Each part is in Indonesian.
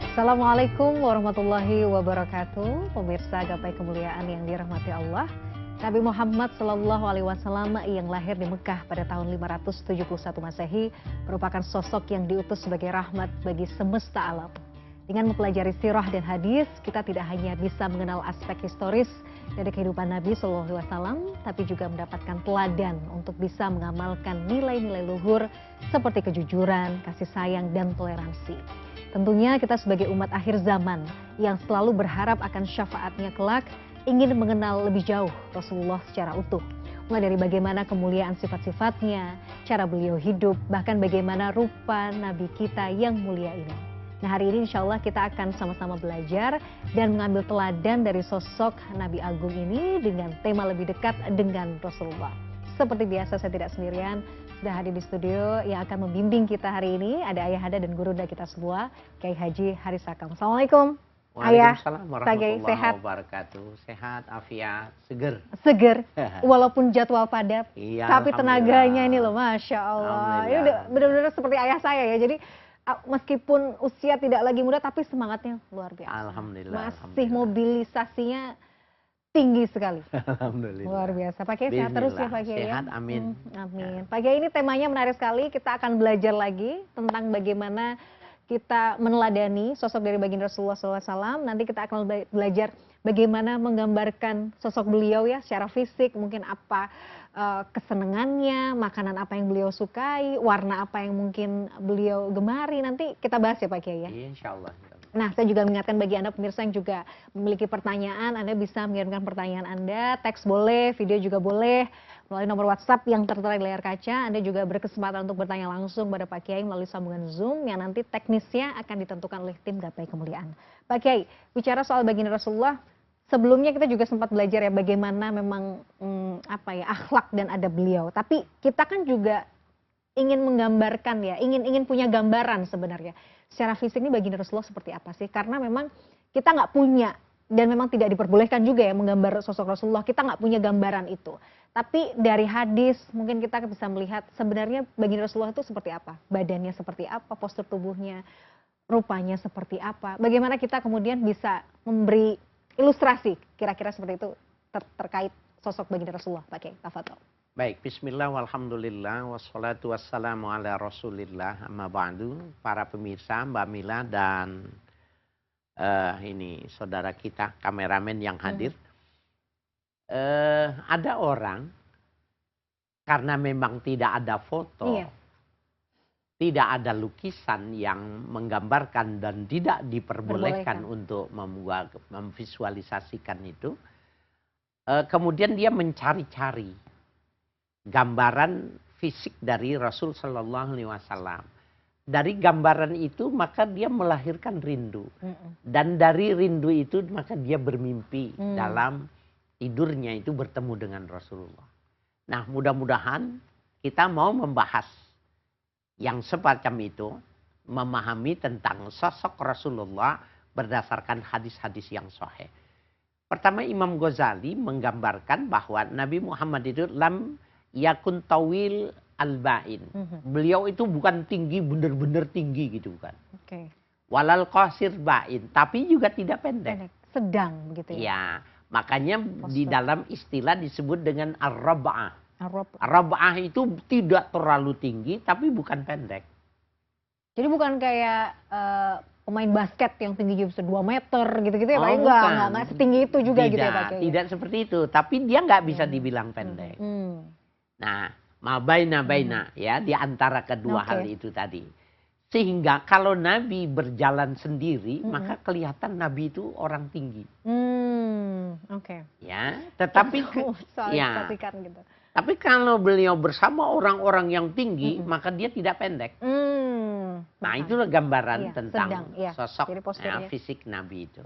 Assalamualaikum warahmatullahi wabarakatuh. Pemirsa gapai kemuliaan yang dirahmati Allah. Nabi Muhammad SAW yang lahir di Mekah pada tahun 571 Masehi merupakan sosok yang diutus sebagai rahmat bagi semesta alam. Dengan mempelajari sirah dan hadis, kita tidak hanya bisa mengenal aspek historis dari kehidupan Nabi SAW, tapi juga mendapatkan teladan untuk bisa mengamalkan nilai-nilai luhur seperti kejujuran, kasih sayang, dan toleransi. Tentunya kita sebagai umat akhir zaman yang selalu berharap akan syafaatnya kelak, ingin mengenal lebih jauh Rasulullah secara utuh. Mulai dari bagaimana kemuliaan sifat-sifatnya, cara beliau hidup, bahkan bagaimana rupa Nabi kita yang mulia ini. Nah, hari ini insya Allah kita akan sama-sama belajar dan mengambil teladan dari sosok Nabi Agung ini dengan tema lebih dekat dengan Rasulullah. Seperti biasa saya tidak sendirian, sudah hadir di studio yang akan membimbing kita hari ini. Ada Ayahanda dan Gurunda kita semua, Kiai Haji Haris Akam. Assalamualaikum. Waalaikumsalam warahmatullahi wabarakatuh. Sehat, afiat, seger. Seger, walaupun jadwal padat, iya, tapi tenaganya ini loh, Masya Allah. Ini udah benar-benar seperti ayah saya ya, jadi meskipun usia tidak lagi muda, tapi semangatnya luar biasa. Alhamdulillah. Masih mobilisasinya tinggi sekali. Alhamdulillah. Luar biasa. Pak Kiai sehat terus ya Pak Kiai. Sehat, amin. Amin. Pak Kiai, ini temanya menarik sekali. Kita akan belajar lagi tentang bagaimana kita meneladani sosok dari baginda Rasulullah SAW. Nanti kita akan belajar bagaimana menggambarkan sosok beliau ya secara fisik. Mungkin apa kesenangannya, makanan apa yang beliau sukai, warna apa yang mungkin beliau gemari. Nanti kita bahas ya Pak Kiai ya. Iya, insya Allah. Nah, saya juga mengingatkan bagi Anda pemirsa yang juga memiliki pertanyaan, Anda bisa mengirimkan pertanyaan Anda, teks boleh, video juga boleh, melalui nomor WhatsApp yang tertera di layar kaca. Anda juga berkesempatan untuk bertanya langsung pada Pak Kiai melalui sambungan Zoom yang nanti teknisnya akan ditentukan oleh tim Gapai Kemuliaan. Pak Kiai, bicara soal baginda Rasulullah, sebelumnya kita juga sempat belajar ya bagaimana memang akhlak dan adab beliau. Tapi kita kan juga ingin menggambarkan ya, ingin punya gambaran sebenarnya. Secara fisik ini baginda Rasulullah seperti apa sih? Karena memang kita nggak punya dan memang tidak diperbolehkan juga ya menggambar sosok Rasulullah. Kita nggak punya gambaran itu. Tapi dari hadis mungkin kita bisa melihat sebenarnya baginda Rasulullah itu seperti apa? Badannya seperti apa? Postur tubuhnya, rupanya seperti apa? Bagaimana kita kemudian bisa memberi ilustrasi kira-kira seperti itu terkait sosok baginda Rasulullah? Pak Kiai, tafadhol. Baik, bismillah, walhamdulillah, wassalatu wassalamu ala rasulillah, amma ba'du. Para pemirsa, Mbak Mila dan ini saudara kita, kameramen yang hadir. Ada orang, karena memang tidak ada foto, tidak ada lukisan yang menggambarkan dan tidak diperbolehkan untuk memvisualisasikan itu, kemudian dia mencari-cari gambaran fisik dari Rasul Sallallahu Alaihi Wasallam. Dari gambaran itu maka dia melahirkan rindu. Dan dari rindu itu maka dia bermimpi dalam tidurnya itu bertemu dengan Rasulullah. Nah, mudah-mudahan kita mau membahas yang semacam itu, memahami tentang sosok Rasulullah berdasarkan hadis-hadis yang sahih. Pertama, Imam Ghazali menggambarkan bahwa Nabi Muhammad itu yakun tawil al-ba'in. Beliau itu bukan tinggi, benar-benar tinggi gitu bukan. Walal qasir ba'in, tapi juga tidak pendek. Sedang begitu ya. Ya, makanya di dalam istilah disebut dengan ar-rab'ah. Ar-rab'ah itu tidak terlalu tinggi, tapi bukan pendek. Jadi bukan kayak pemain basket yang tingginya bisa 2 meter gitu-gitu ya Pak? Enggak setinggi itu juga gitu ya Pak Kiai? Tidak seperti itu, tapi dia nggak bisa dibilang pendek. Nah, mabaina ya di antara kedua hal itu tadi. Sehingga kalau Nabi berjalan sendiri, maka kelihatan Nabi itu orang tinggi. Ya, tetapi gitu. Tapi kalau beliau bersama orang-orang yang tinggi, maka dia tidak pendek. Nah, itulah gambaran tentang sosok fisik Nabi itu.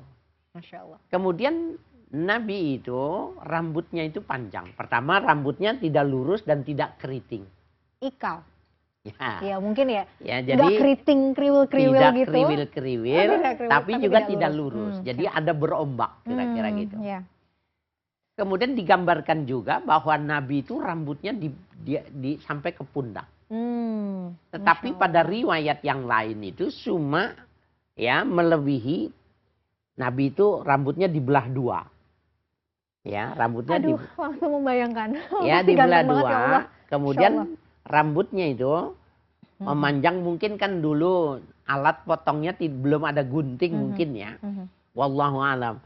Masya Allah. Kemudian Nabi itu rambutnya itu panjang. Pertama, rambutnya tidak lurus dan tidak keriting. Ikal. Ya mungkin ya. Jadi nggak keriting kriwil-kriwil tidak gitu. Kriwil-kriwil, tapi juga tidak lurus. Jadi ada berombak kira-kira gitu. Kemudian digambarkan juga bahwa Nabi itu rambutnya sampai ke pundak. Tetapi pada riwayat yang lain itu cuma ya melebihi. Nabi itu rambutnya dibelah dua. Ya, rambutnya Aduh, langsung membayangkan. ya Pasti dibelah ganteng banget dua. ya Allah. Masya Kemudian Allah. rambutnya itu memanjang, mungkin kan dulu alat potongnya belum ada gunting mungkin ya. Wallahu alam.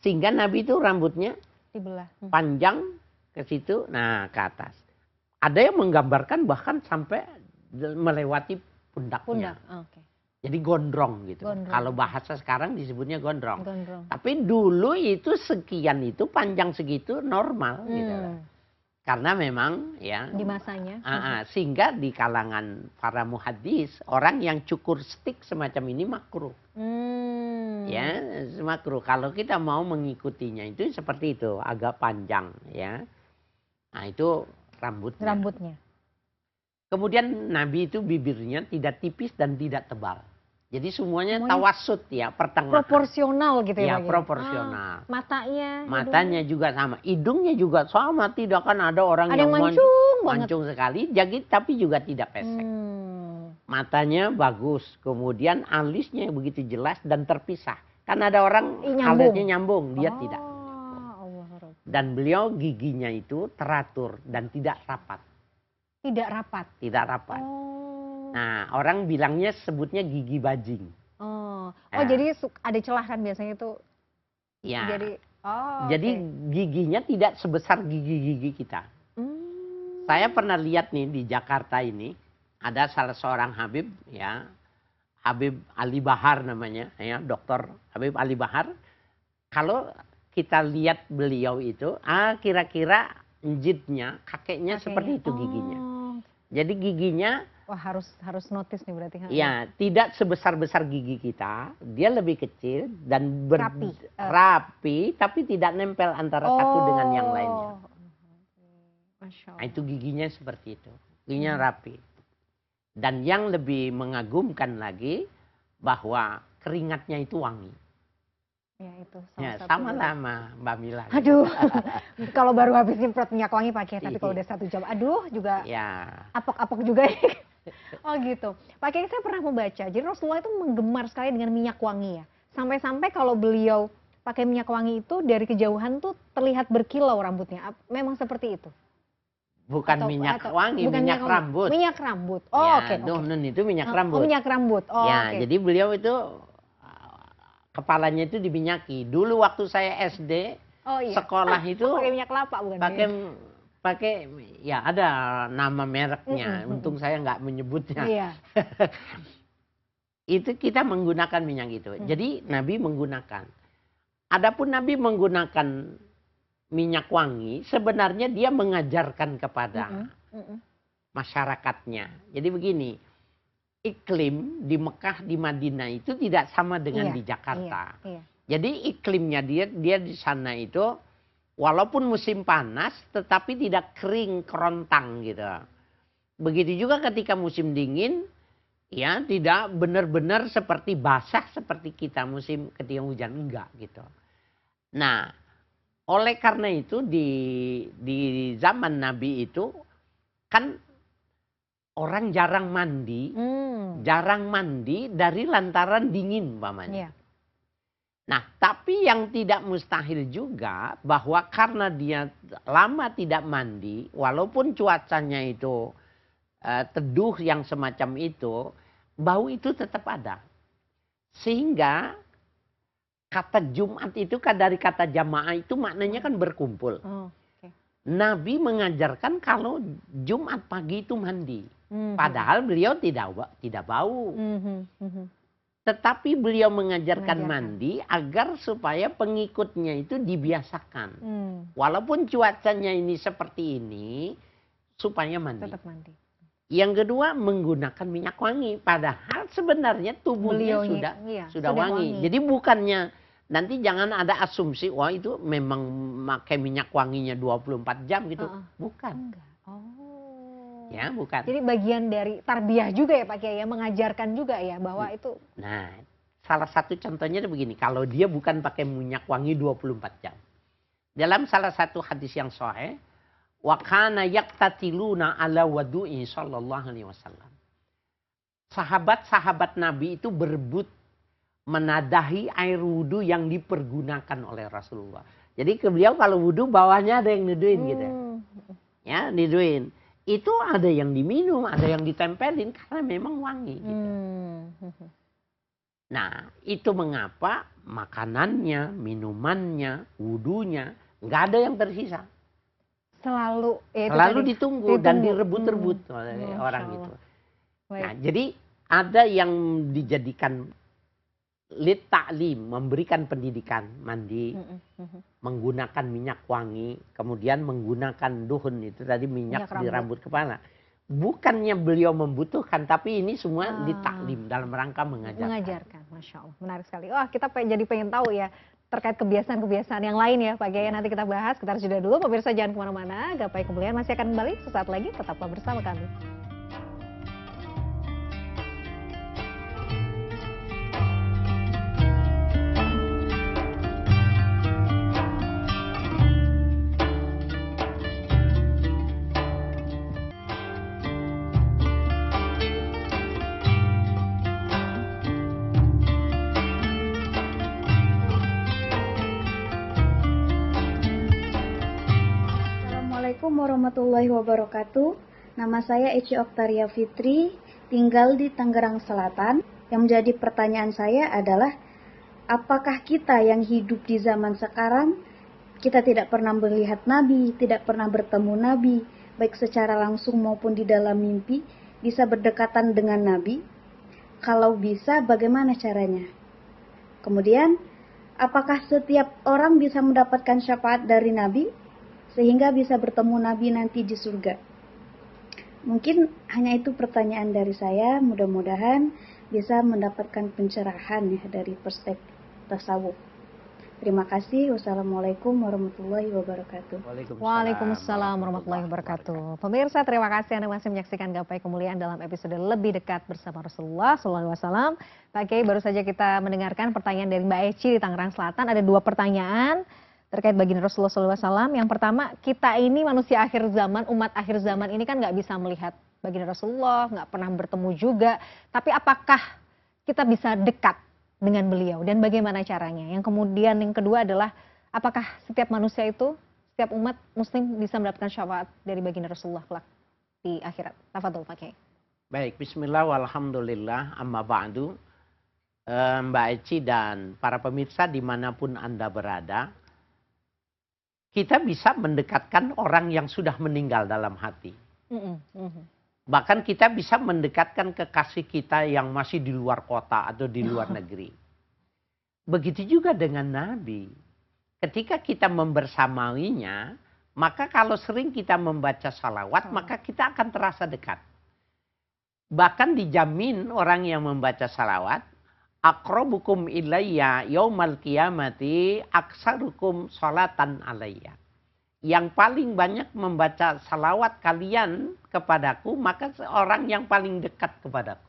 Sehingga Nabi itu rambutnya Dibelah. panjang ke situ, nah ke atas. Ada yang menggambarkan bahkan sampai melewati pundaknya. Pundak. Oke. Jadi gondrong gitu. Gondrong. Kalau bahasa sekarang disebutnya gondrong. Gondrong. Tapi dulu itu sekian itu panjang segitu normal gitu. Karena memang ya Di masanya. sehingga di kalangan para muhadis orang yang cukur stick semacam ini makruh. Ya, makruh. Kalau kita mau mengikutinya itu seperti itu, agak panjang ya. Nah, itu rambutnya. Rambutnya. Kemudian Nabi itu bibirnya tidak tipis dan tidak tebal. Jadi semuanya tawasud ya, pertengahan. Proporsional gitu ya. Ya, proporsional. Matanya. Matanya juga sama, hidungnya juga sama, tidak kan ada orang Ada yang yang mancung banget. mancung sekali, jadi tapi juga tidak pesek. Matanya bagus, kemudian alisnya begitu jelas dan terpisah. Kan ada orang alisnya nyambung, dia tidak. Allah. Dan beliau giginya itu teratur dan tidak rapat. Tidak rapat. Tidak rapat. Nah, orang bilangnya sebutnya gigi bajing. Jadi ada celah kan biasanya itu. Ya. Jadi giginya tidak sebesar gigi-gigi kita. Saya pernah lihat nih di Jakarta ini, ada salah seorang Habib ya, Habib Ali Bahar namanya ya, Dokter Habib Ali Bahar. Kalau kita lihat beliau itu, kira-kira njitnya, kakeknya seperti itu giginya. Jadi giginya harus notice nih berarti. Ya, tidak sebesar-besar gigi kita, dia lebih kecil dan rapi, tapi tidak nempel antara satu dengan yang lainnya. Nah, itu giginya seperti itu, giginya rapi. Dan yang lebih mengagumkan lagi bahwa keringatnya itu wangi. Ya itu sama-sama Mbak Mila. Aduh, kalau baru habis nyemprot minyak wangi pakai, tapi kalau udah 1 jam, aduh juga apok-apok juga. Oh gitu. Pak Kiai, saya pernah membaca, jadi Rasulullah itu menggemar sekali dengan minyak wangi ya. Sampai-sampai kalau beliau pakai minyak wangi itu dari kejauhan tuh terlihat berkilau rambutnya. Memang seperti itu? Bukan minyak wangi, minyak rambut. Minyak rambut. Oke. Itu minyak rambut. Minyak rambut. Jadi beliau itu kepalanya itu diminyaki. Dulu waktu saya SD, sekolah itu pakai minyak kelapa bukan? Pakai ya ada nama mereknya. Untung saya nggak menyebutnya. Iya. Itu kita menggunakan minyak itu. Jadi Nabi menggunakan. Adapun Nabi menggunakan minyak wangi, sebenarnya dia mengajarkan kepada masyarakatnya. Jadi begini, iklim di Mekah, di Madinah itu tidak sama dengan di Jakarta. Jadi iklimnya dia di sana itu walaupun musim panas tetapi tidak kering kerontang gitu. Begitu juga ketika musim dingin ya tidak benar-benar seperti basah seperti kita musim ketika hujan, enggak gitu. Nah, oleh karena itu di zaman Nabi itu kan orang jarang mandi dari lantaran dingin umpamanya. Nah, tapi yang tidak mustahil juga bahwa karena dia lama tidak mandi, walaupun cuacanya itu teduh yang semacam itu, bau itu tetap ada. Sehingga kata Jumat itu kan dari kata jamaah itu maknanya kan berkumpul. Nabi mengajarkan kalau Jumat pagi itu mandi. Padahal beliau tidak bau. Tetapi beliau mengajarkan mandi agar supaya pengikutnya itu dibiasakan. Walaupun cuacanya ini seperti ini, supaya mandi. Tetap mandi. Yang kedua menggunakan minyak wangi. Padahal sebenarnya tubuhnya sudah wangi. Jadi bukannya nanti jangan ada asumsi, wah itu memang pakai minyak wanginya 24 jam gitu. Bukan. Enggak. Ya, bukan. Jadi bagian dari tarbiyah juga ya Pak Kiai, ya, mengajarkan juga ya bahwa itu. Nah, salah satu contohnya itu begini, kalau dia bukan pakai minyak wangi 24 jam. Dalam salah satu hadis yang sahih, wa kana yaqtatiluna ala wadu'i sallallahu alaihi wasallam. Sahabat-sahabat Nabi itu berebut menadahi air wudhu yang dipergunakan oleh Rasulullah. Jadi ke beliau kalau wudhu bawahnya ada yang nuduin gitu. Ya, nuduin. Itu ada yang diminum, ada yang ditempelin karena memang wangi gitu. Nah, itu mengapa makanannya, minumannya, wudhunya nggak ada yang tersisa. Selalu Ditunggu dan direbut-rebut oleh orang gitu. Nah, jadi ada yang dijadikan lit ta'lim, memberikan pendidikan, mandi, menggunakan minyak wangi, kemudian menggunakan duhun itu tadi minyak di rambut kepala. Bukannya beliau membutuhkan, tapi ini semua ditaklim dalam rangka mengajarkan. Masya Allah, menarik sekali. Wah, kita jadi pengen tahu ya terkait kebiasaan-kebiasaan yang lain ya Pak Kiai. Nanti kita bahas, kita harus jeda dulu. Pemirsa jangan kemana-mana, Gapai Kemuliaan masih akan kembali sesaat lagi. Tetaplah bersama kami. Assalamualaikum warahmatullahi wabarakatuh. Nama saya Eci Oktaria Fitri, tinggal di Tangerang Selatan. Yang menjadi pertanyaan saya adalah, apakah kita yang hidup di zaman sekarang, kita tidak pernah melihat Nabi, tidak pernah bertemu Nabi, baik secara langsung maupun di dalam mimpi, bisa berdekatan dengan Nabi? Kalau bisa, bagaimana caranya? Kemudian, apakah setiap orang bisa mendapatkan syafaat dari Nabi, sehingga bisa bertemu Nabi nanti di surga? Mungkin hanya itu pertanyaan dari saya. Mudah-mudahan bisa mendapatkan pencerahan ya dari perspektif tasawuf. Terima kasih. Wassalamualaikum warahmatullahi wabarakatuh. Waalaikumsalam warahmatullahi wabarakatuh. Pemirsa, terima kasih Anda masih menyaksikan Gapai Kemuliaan dalam episode lebih dekat bersama Rasulullah SAW. Pak Kiai, baru saja kita mendengarkan pertanyaan dari Mbak Eci di Tangerang Selatan. Ada 2 pertanyaan terkait baginda Rasulullah SAW. Yang pertama, kita ini manusia akhir zaman, umat akhir zaman ini kan nggak bisa melihat baginda Rasulullah, nggak pernah bertemu juga. Tapi apakah kita bisa dekat dengan beliau dan bagaimana caranya? Yang kemudian yang kedua adalah, apakah setiap manusia itu, setiap umat muslim bisa mendapatkan syafaat dari baginda Rasulullah kelak di akhirat? Tafadhol Pak Kiai. Baik, bismillah walhamdulillah amma ba'du. Mbak Eci dan para pemirsa dimanapun Anda berada, kita bisa mendekatkan orang yang sudah meninggal dalam hati. Bahkan kita bisa mendekatkan kekasih kita yang masih di luar kota atau di luar negeri. Begitu juga dengan Nabi. Ketika kita membersamainya, maka kalau sering kita membaca salawat, maka kita akan terasa dekat. Bahkan dijamin orang yang membaca salawat, aqrabukum ilayya yaumal qiyamati aksarukum sholatan alayya. Yang paling banyak membaca salawat kalian kepadaku, maka orang yang paling dekat kepadaku.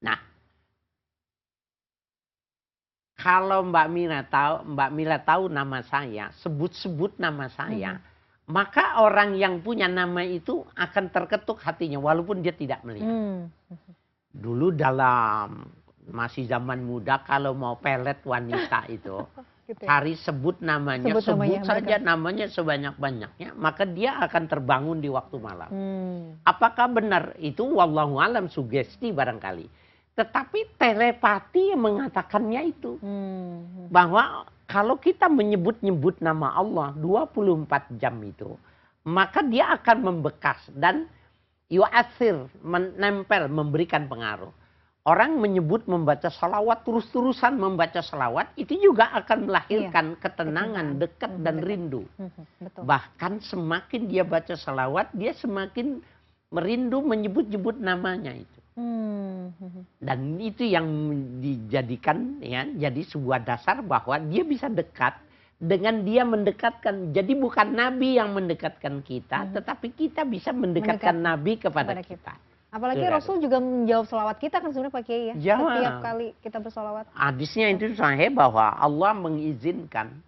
Nah, kalau Mbak Mila tahu nama saya, sebut-sebut nama saya, maka orang yang punya nama itu akan terketuk hatinya walaupun dia tidak melihat. Dulu dalam masih zaman muda, kalau mau pelet wanita itu gitu ya? Cari sebut namanya, sebut saja namanya sebanyak-banyaknya, maka dia akan terbangun di waktu malam. Apakah benar itu? Wallahu alam, sugesti barangkali. Tetapi telepati yang mengatakannya itu. Bahwa kalau kita menyebut-nyebut nama Allah 24 jam itu, maka dia akan membekas dan yu'athir, menempel, memberikan pengaruh. Orang menyebut membaca salawat, terus-terusan membaca salawat, itu juga akan melahirkan ketenangan, dekat dan rindu. Betul. Bahkan semakin dia baca salawat, dia semakin merindu menyebut-nyebut namanya itu. Dan itu yang dijadikan ya jadi sebuah dasar bahwa dia bisa dekat dengan dia mendekatkan. Jadi bukan Nabi yang mendekatkan kita, tetapi kita bisa mendekatkan Nabi kepada kita. Apalagi Rasul juga menjawab salawat kita kan sebenarnya Pak Kiai ya. Setiap kali kita bersalawat. Hadisnya itu sahih bahwa Allah mengizinkan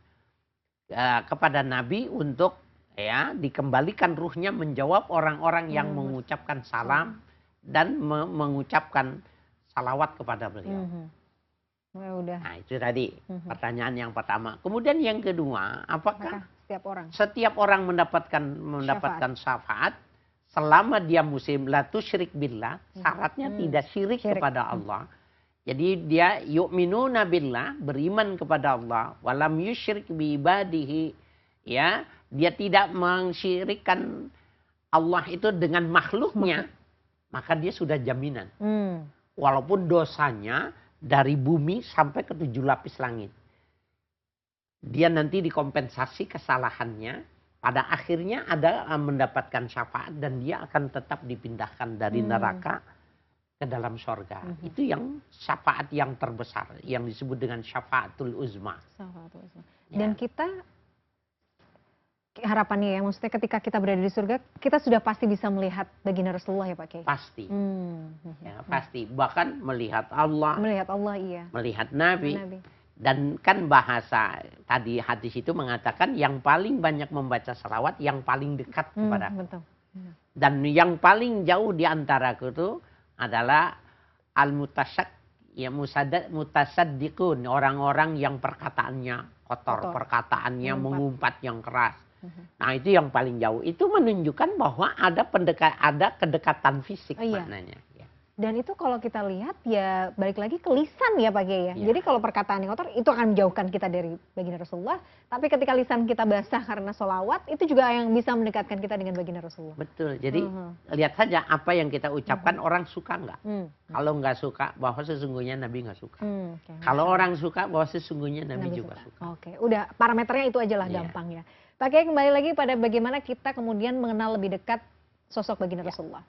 kepada Nabi untuk ya dikembalikan ruhnya menjawab orang-orang yang mengucapkan salam dan mengucapkan salawat kepada beliau. Ya udah. Nah, itu tadi pertanyaan yang pertama. Kemudian yang kedua, apakah Setiap orang mendapatkan syafaat selama dia muslim, la tusyrik billah, syaratnya tidak syirik kepada Allah. Jadi dia yu'minuna billah, beriman kepada Allah, walam yusyrik bi ibadihi, ya, dia tidak mensyirikkan Allah itu dengan makhluknya, maka dia sudah jaminan. Walaupun dosanya dari bumi sampai ke 7 lapis langit. Dia nanti dikompensasi kesalahannya. Pada akhirnya ada mendapatkan syafaat dan dia akan tetap dipindahkan dari neraka ke dalam sorga. Itu yang syafaat yang terbesar. Yang disebut dengan syafaatul uzma. Dan kita, harapannya ya, maksudnya ketika kita berada di surga, kita sudah pasti bisa melihat baginda Rasulullah ya Pak Kiai? Pasti. Ya, pasti. Bahkan melihat Allah. Melihat Allah, iya. Melihat Nabi. Dan kan bahasa tadi hadis itu mengatakan yang paling banyak membaca salawat yang paling dekat kepada aku. Dan yang paling jauh di antara itu adalah al-mutasaddiq, ya mutasaddiqun, orang-orang yang perkataannya kotor. Perkataannya mengumpat yang keras. Nah, itu yang paling jauh. Itu menunjukkan bahwa ada kedekatan fisik maknanya. Dan itu kalau kita lihat ya balik lagi ke lisan ya Pak Kiai ya. Jadi kalau perkataan yang kotor itu akan menjauhkan kita dari baginda Rasulullah. Tapi ketika lisan kita basah karena sholawat, itu juga yang bisa mendekatkan kita dengan baginda Rasulullah. Betul. Jadi lihat saja apa yang kita ucapkan orang suka nggak. Kalau nggak suka, bahwa sesungguhnya Nabi nggak suka. Kalau orang suka, bahwa sesungguhnya Nabi juga suka. Oke, udah parameternya itu aja lah gampang ya. Pak Kiai, kembali lagi pada bagaimana kita kemudian mengenal lebih dekat sosok baginda Rasulullah.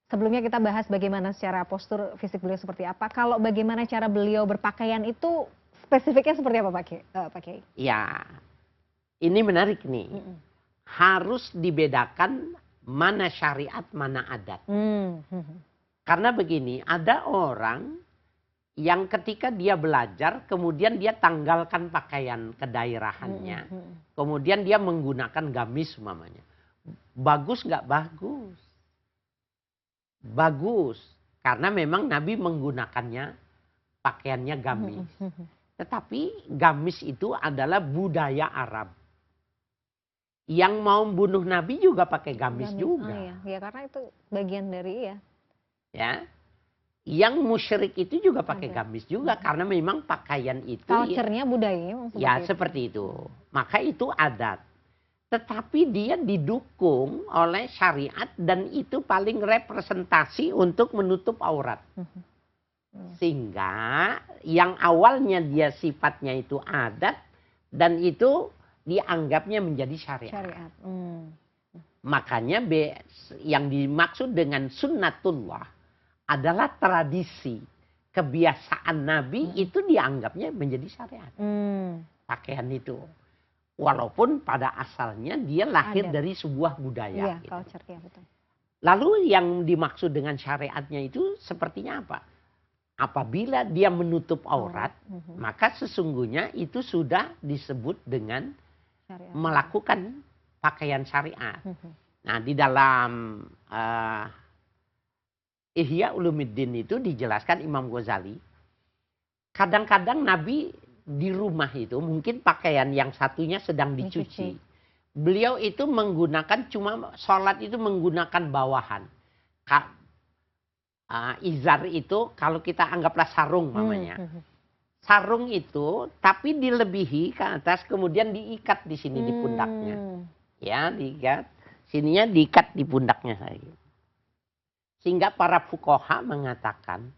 Sebelumnya kita bahas bagaimana secara postur fisik beliau seperti apa. Kalau bagaimana cara beliau berpakaian itu spesifiknya seperti apa Pak Kiai? Ya, ini menarik nih. Harus dibedakan mana syariat, mana adat. Karena begini, ada orang yang ketika dia belajar, kemudian dia tanggalkan pakaian kedaerahannya. Kemudian dia menggunakan gamis umpamanya. Bagus nggak bagus? Bagus, karena memang Nabi menggunakannya pakaiannya gamis. Tetapi gamis itu adalah budaya Arab. Yang mau bunuh Nabi juga pakai gamis juga. Ya karena itu bagian dari ya. Yang musyrik itu juga pakai gamis juga karena memang pakaian itu culture-nya, budayanya ya seperti itu. Maka itu adat. Tetapi dia didukung oleh syariat dan itu paling representasi untuk menutup aurat. Sehingga yang awalnya dia sifatnya itu adat dan itu dianggapnya menjadi syariat. Makanya yang dimaksud dengan sunnatullah adalah tradisi. Kebiasaan Nabi itu dianggapnya menjadi syariat. Pakaian itu. Walaupun pada asalnya dia lahir dari sebuah budaya. Iya, culture, ya betul. Lalu yang dimaksud dengan syariatnya itu sepertinya apa? Apabila dia menutup aurat, maka sesungguhnya itu sudah disebut dengan syariat. Melakukan pakaian syariat. Nah, di dalam Ihya Ulumuddin itu dijelaskan Imam Ghazali. Kadang-kadang Nabi di rumah itu mungkin pakaian yang satunya sedang dicuci. Beliau itu menggunakan cuma sholat itu menggunakan bawahan. Izar itu kalau kita anggaplah sarung namanya. Sarung itu tapi dilebihi ke atas kemudian diikat di sini di pundaknya. Ya, diikat. Sininya diikat di pundaknya saya. Sehingga para fuqaha mengatakan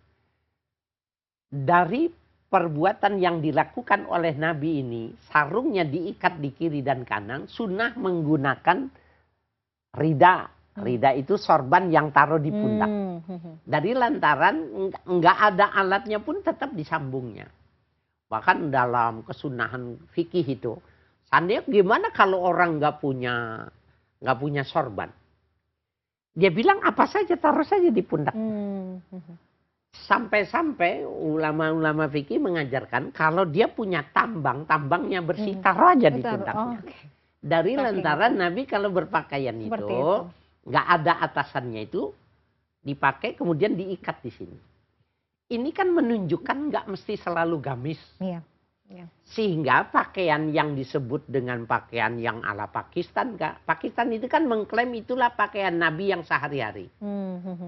dari perbuatan yang dilakukan oleh Nabi ini, sarungnya diikat di kiri dan kanan, sunnah menggunakan rida. Rida itu sorban yang taruh di pundak. Dari lantaran enggak ada alatnya pun tetap disambungnya. Bahkan dalam kesunahan fikih itu, seandainya gimana kalau orang enggak punya sorban? Dia bilang apa saja taruh saja di pundak. Sampai-sampai ulama-ulama fikih mengajarkan kalau dia punya tambangnya bersih, taruh aja di pundaknya. Dari lantaran Nabi kalau berpakaian itu nggak ada atasannya itu dipakai kemudian diikat di sini. ini kan menunjukkan nggak mesti selalu gamis. Iya. Iya. Sehingga pakaian yang disebut dengan pakaian yang ala Pakistan, Pakistan itu kan mengklaim itulah pakaian Nabi yang sehari-hari.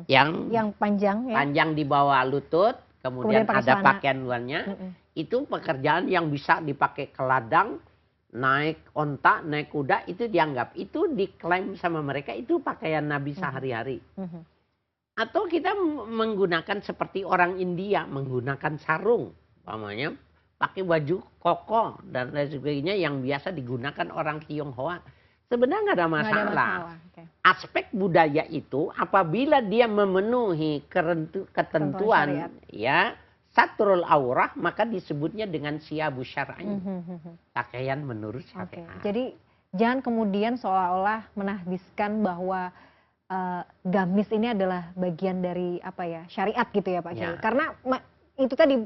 Yang panjang ya. Panjang di bawah lutut, kemudian pakai ada celana. pakaian luarnya. Itu pekerjaan yang bisa dipakai ke ladang, naik onta, naik kuda, itu dianggap. Itu diklaim sama mereka, itu pakaian Nabi sehari-hari. Atau kita menggunakan seperti orang India, menggunakan sarung. Umpamanya pakai baju koko dan lain sebagainya yang biasa digunakan orang Tionghoa. Sebenarnya nggak ada masalah. Okay. Aspek budaya itu apabila dia memenuhi ketentuan ya satrul aurah, maka disebutnya dengan siyabu syar'i. Pakaian menurut syariat. Jadi jangan kemudian seolah-olah menahbiskan bahwa gamis ini adalah bagian dari apa ya, syariat gitu ya Pak Kiai. Karena itu tadi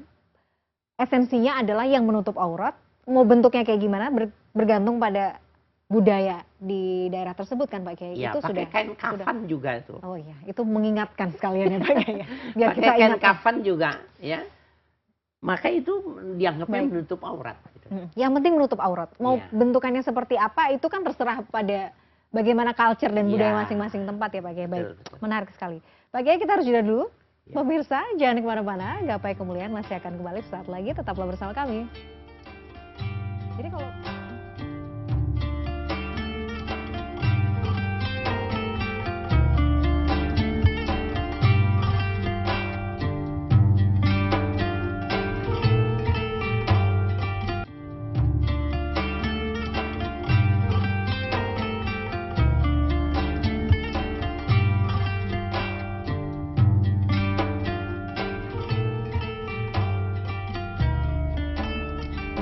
esensinya adalah yang menutup aurat, mau bentuknya kayak gimana bergantung pada budaya di daerah tersebut kan Pak Kiai. Ya, itu pakai sudah kain kafan juga itu. Oh iya, itu mengingatkan sekalian ya Pak Kiai. Biar pakai kita kain ingat kafan juga ya. Maka itu dianggapnya menutup aurat. Gitu. Yang penting menutup aurat. Mau bentukannya seperti apa itu kan terserah pada bagaimana culture dan budaya masing-masing tempat ya Pak Kiai. Baik, menarik sekali. Pak Kiai, kita harus jeda dulu. Pemirsa, jangan kemana-mana, Gapai Kemuliaan masih akan kembali saat lagi, tetaplah bersama kami. Jadi kalau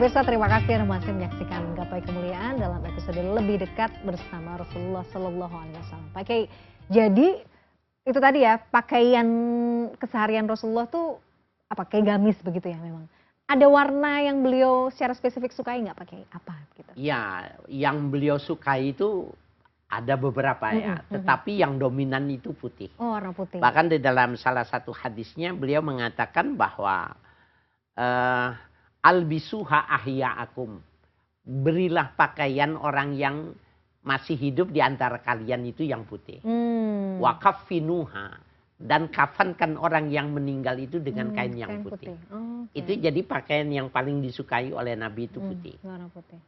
pemirsa, terima kasih Anda masih menyaksikan Gapai Kemuliaan dalam episode lebih dekat bersama Rasulullah Sallallahu Alaihi Wasallam. Pak Kiai, jadi itu tadi ya pakaian keseharian Rasulullah tuh apa kayak gamis begitu ya memang. Ada warna yang beliau secara spesifik sukai nggak Pak Kiai? Apa gitu? Ya, yang beliau sukai itu ada beberapa ya, tetapi yang dominan itu putih. Oh, warna putih. Bahkan di dalam salah satu hadisnya beliau mengatakan bahwa albisuha ahya'akum. Berilah pakaian orang yang masih hidup di antara kalian itu yang putih. Wa kaffinuha. Dan kafankan orang yang meninggal itu dengan kain yang putih. Oh, okay. Itu jadi pakaian yang paling disukai oleh Nabi itu putih. Warna putih.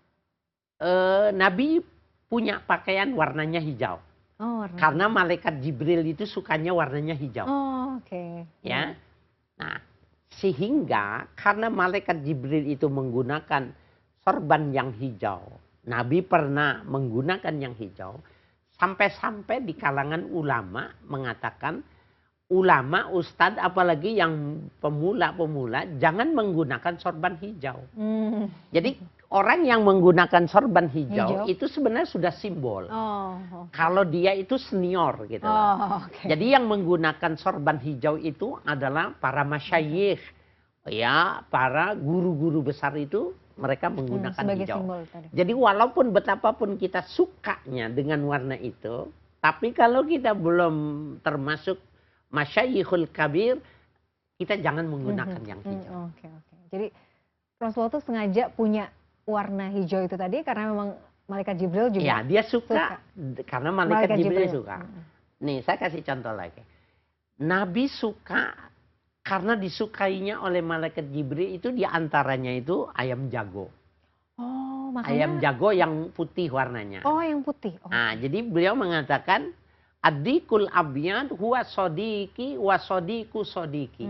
Nabi punya pakaian warnanya hijau. Oh, warna karena malaikat Jibril itu sukanya warnanya hijau. Oh, oke. Ya. Nah, sehingga karena malaikat Jibril itu menggunakan sorban yang hijau. Nabi pernah menggunakan yang hijau. Sampai-sampai di kalangan ulama mengatakan, ulama, ustadz, apalagi yang pemula-pemula, jangan menggunakan sorban hijau. Jadi orang yang menggunakan sorban hijau itu sebenarnya sudah simbol. Kalau dia itu senior gitu. Jadi yang menggunakan sorban hijau itu adalah para masyayikh, ya, para guru-guru besar itu mereka menggunakan hijau. Jadi walaupun betapapun kita sukanya dengan warna itu, tapi kalau kita belum termasuk masyayikhul kabir, kita jangan menggunakan yang hijau. Jadi Rasulullah tuh sengaja punya warna hijau itu tadi karena memang malaikat Jibril juga. Ya, dia suka. Karena malaikat Jibril suka. Nih, saya kasih contoh lagi. Nabi suka karena disukainya oleh malaikat Jibril itu diantaranya itu ayam jago. Oh, makanya. Ayam jago yang putih warnanya. Oh, yang putih. Nah, jadi beliau mengatakan, adikul abyad huwa sodiki wa sodiku sodiki.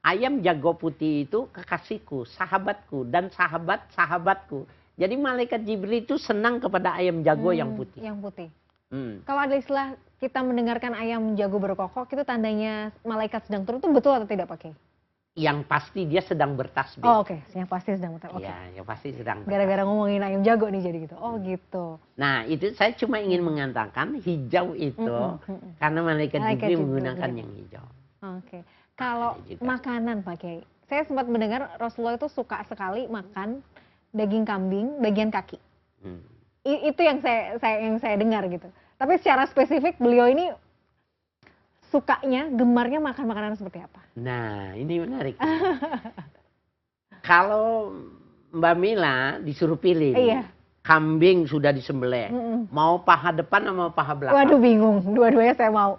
Ayam jago putih itu kekasihku, sahabatku, dan sahabat-sahabatku. Jadi malaikat Jibril itu senang kepada ayam jago yang putih. Yang putih. Kalau ada istilah kita mendengarkan ayam jago berkokok, itu tandanya malaikat sedang turun, itu betul atau tidak pakai? Yang pasti dia sedang bertasbih. Oh, oke. Yang pasti sedang bertasbih. Iya, yang pasti sedang bertasbih. Gara-gara ngomongin ayam jago nih jadi gitu. Oh, gitu. Nah, itu saya cuma ingin mengatakan hijau itu karena malaikat Jibril menggunakan yang hijau. Oke. Kalau makanan Pak Kiai, saya sempat mendengar Rasulullah itu suka sekali makan daging kambing bagian kaki. Itu yang saya dengar gitu. Tapi secara spesifik beliau ini sukanya, gemarnya makan makanan seperti apa? Nah, ini menarik. Kalau Mbak Mila disuruh pilih, nih, Iya. kambing sudah disembelih, mau paha depan atau mau paha belakang? Waduh, bingung. Dua-duanya saya mau.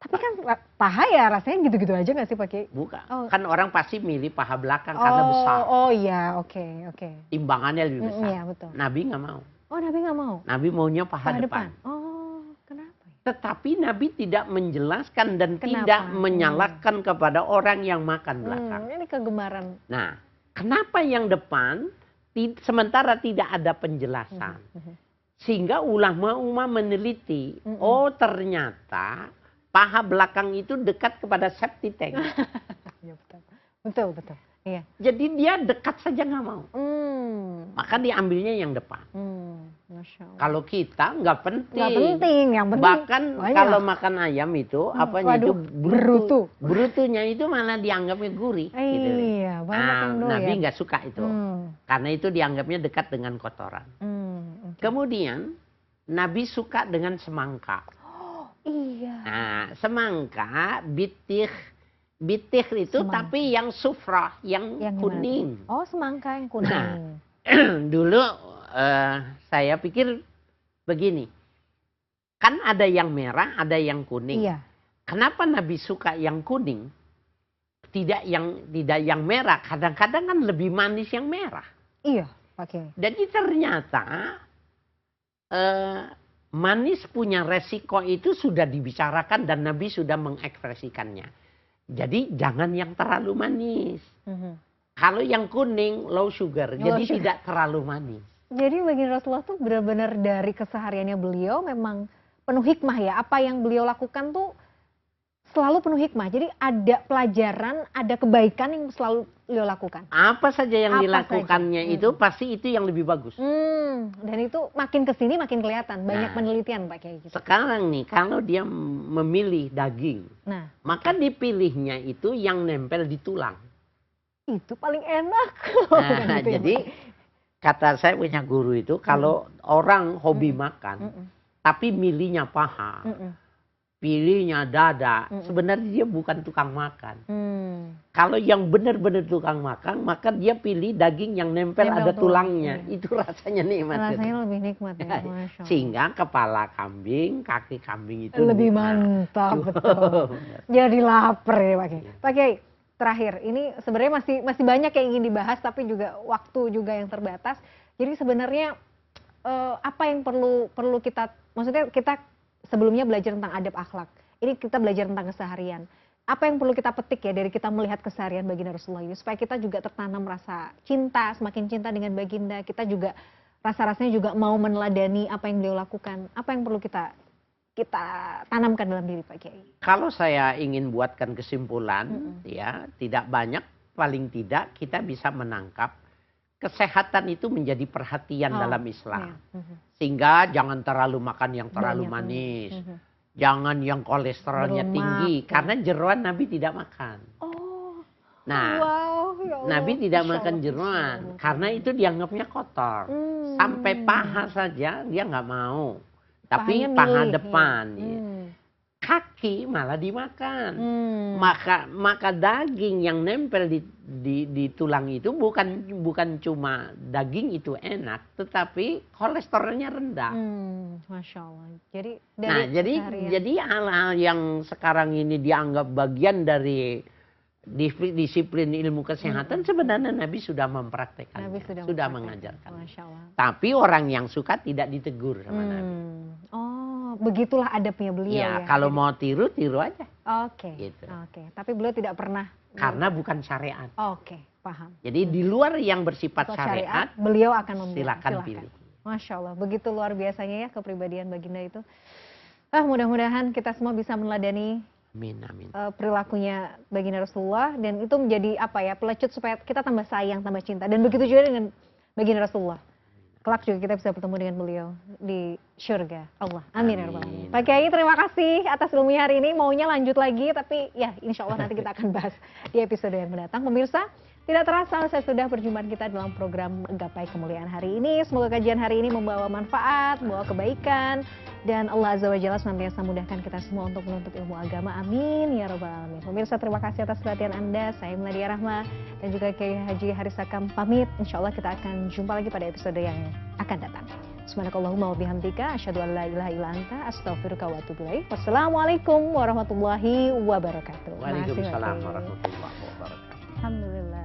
Tapi kan paha ya rasanya gitu-gitu aja nggak sih Pak Kiai? Bukan, Oh. kan orang pasti milih paha belakang karena besar. Oh iya, oke. Timbangannya lebih besar. Iya, betul. Nabi nggak mau. Oh, Nabi nggak mau? Nabi maunya paha depan. Oh, kenapa ya? Tetapi Nabi tidak menjelaskan dan Kenapa? tidak menyalahkan kepada orang yang makan belakang. Ini kegemaran. Nah, kenapa yang depan sementara tidak ada penjelasan? Sehingga ulama meneliti, oh ternyata paha belakang itu dekat kepada septic tank. Ya, betul. Iya. Jadi dia dekat saja nggak mau. Maka diambilnya yang depan. Masya Allah. Kalau kita nggak penting. Nggak penting, yang penting Bahkan banyak. kalau makan ayam itu apanya itu berutu. Brutunya itu malah dianggapnya gurih. Gitu. Iya, banyak yang doyan. Nabi nggak suka itu. Karena itu dianggapnya dekat dengan kotoran. Okay. Kemudian Nabi suka dengan semangka. Iya. Nah, semangka, bitih itu Semangka. tapi yang sufrah, yang kuning. Gimana? Oh, semangka yang kuning. Nah, dulu saya pikir begini, kan ada yang merah, ada yang kuning. Iya. Kenapa Nabi suka yang kuning? Tidak yang merah. Kadang-kadang kan lebih manis yang merah. Iya, Pak. Jadi ternyata manis punya resiko itu sudah dibicarakan dan Nabi sudah mengekspresikannya. Jadi jangan yang terlalu manis. Kalau yang kuning low sugar, jadi tidak terlalu manis. Jadi baginda Rasulullah tuh benar-benar dari kesehariannya beliau memang penuh hikmah ya. Apa yang beliau lakukan tuh selalu penuh hikmah. Jadi ada pelajaran, ada kebaikan yang selalu beliau lakukan. Apa saja yang Apa dilakukannya saja? itu pasti itu yang lebih bagus. Dan itu makin kesini makin kelihatan. Banyak Nah, penelitian Pak Kiai. Gitu. Sekarang nih kalau dia memilih daging, Nah, maka dipilihnya itu yang nempel di tulang. itu paling enak. Nah, Gitu ya, jadi Pak. kata saya punya guru itu kalau orang hobi makan, tapi milihnya paha, pilihnya dada, sebenarnya dia bukan tukang makan. Kalau yang benar-benar tukang makan, maka dia pilih daging yang nempel ada tulangnya. Itu rasanya nikmat. Rasanya lebih nikmat ya, Masya Allah. Sehingga kepala kambing, kaki kambing itu Lebih nikmat. mantap, betul. Jadi lapar ya Pak Kiai. Pak Kiai, terakhir, ini sebenarnya masih banyak yang ingin dibahas, tapi juga waktu juga yang terbatas. Jadi sebenarnya apa yang perlu kita, maksudnya kita sebelumnya belajar tentang adab akhlak. Ini kita belajar tentang keseharian. Apa yang perlu kita petik ya dari kita melihat keseharian baginda Rasulullah ini supaya kita juga tertanam rasa cinta, semakin cinta dengan baginda. Kita juga rasa-rasanya juga mau meneladani apa yang beliau lakukan. Apa yang perlu kita tanamkan dalam diri Pak Kiai? Kalau saya ingin buatkan kesimpulan, ya tidak banyak, paling tidak kita bisa menangkap kesehatan itu menjadi perhatian dalam Islam. Sehingga jangan terlalu makan yang terlalu manis. Jangan yang kolesterolnya Berlemak, tinggi. ya. Karena jeroan Nabi tidak makan. Nah, ya Allah, Nabi tidak Masya makan Allah, jeroan. Masya Allah. Karena itu dianggapnya kotor. Sampai paha saja dia nggak mau. Tapi Pahanya paha milih, depan. ya. Ya. Kaki malah dimakan. Hmm. Maka daging yang nempel di tulang itu bukan cuma daging itu enak, tetapi kolesterolnya rendah. Masya Allah. Jadi Jadi hal-hal yang sekarang ini dianggap bagian dari disiplin ilmu kesehatan, sebenarnya Nabi sudah mempraktekannya, Nabi sudah mempraktekkan. mengajarkan. Masya Allah. Tapi orang yang suka tidak ditegur sama Nabi. Oh, begitulah adabnya beliau ya. Kalau mau tiru aja. Oke. Gitu. Oke. Tapi beliau tidak pernah. Karena bukan syariat. Oke, paham. Jadi di luar yang bersifat Untuk syariat, beliau akan memilih. silakan pilih. Masya Allah, begitu luar biasanya ya kepribadian baginda itu. Mudah-mudahan kita semua bisa meneladani Amin, amin. perilakunya baginda Rasulullah, dan itu menjadi pelecut supaya kita tambah sayang, tambah cinta. Dan begitu juga dengan baginda Rasulullah. Kelak juga kita bisa bertemu dengan beliau di syurga Allah. Amin ya rabbal alamin. Pak Kiai, terima kasih atas ilmunya hari ini. Maunya lanjut lagi, tapi ya insya Allah nanti kita akan bahas di episode yang mendatang. Pemirsa, tidak terasa saya sudah perjumpaan kita dalam program Gapai Kemuliaan hari ini. Semoga kajian hari ini membawa manfaat, membawa kebaikan, Dan Allah Azza wa Jalla senantiasa mudahkan kita semua untuk menuntut ilmu agama. Amin ya rabbal alamin. Pemirsa, terima kasih atas perhatian Anda. Saya Meladia Rahma dan juga Kiai Haji Harisakam pamit. Insya Allah kita akan jumpa lagi pada episode yang akan datang. Subhanakallahumma wa bihamdika asyhadu an la ilaha illa anta astaghfiruka wa atubu ilaik. Wassalamualaikum warahmatullahi wabarakatuh. Waalaikumsalam warahmatullahi wabarakatuh. Alhamdulillah.